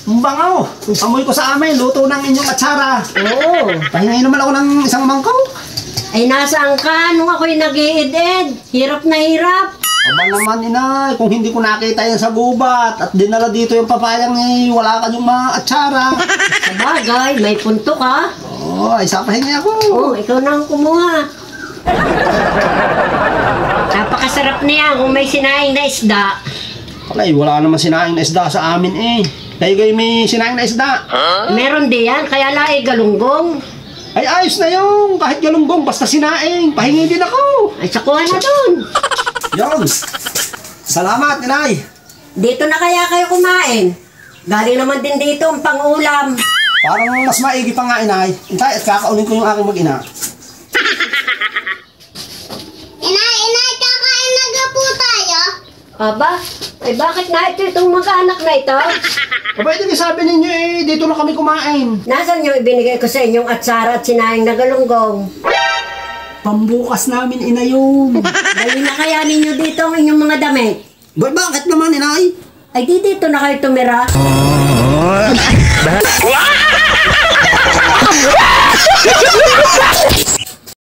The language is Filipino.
Ang bangaw. Amoy ko sa amin, luto ng inyong atsara. Oo. Pahingay naman ako ng isang mangkaw. Ay, nasaan ka nung ako'y nag-ied-ed? Hirap na hirap. Aba naman, inay, kung hindi ko nakita yan sa gubat at dinala dito yung papayang wala ka yung mga atsara. Sabagay, may punto ka. Oo, ay sapahingi ako. Oo, ikaw na ang kumuha. Napakasarap niya kung may sinaing na isda. Alay, wala naman sinaing na isda sa amin eh. Kayo may sinaing na isda. Meron di yan, kaya laay galunggong. Ay, ayos na yung kahit galunggong, basta sinaing. Pahingi din ako. Ay, sakuha na dun. Yon. Salamat, inay. Dito na kaya kayo kumain. Galing naman din dito ang pang-ulam. Parang mas maigi pa nga, inay. Intay, at kakaunin ko yung aking mag-ina. Inay, kakain na po tayo. Aba, ay bakit na itong mag-anak na ito? Aba, ito sabi ninyo eh, dito na kami kumain. Nasaan yung ibinigay ko sa inyong atsara at sinaing na galunggong? Pambukas namin, inay yun. Dali na kaya ninyo dito ang inyong mga damit. Bakit naman, inay? Ay di dito na kayo tumira.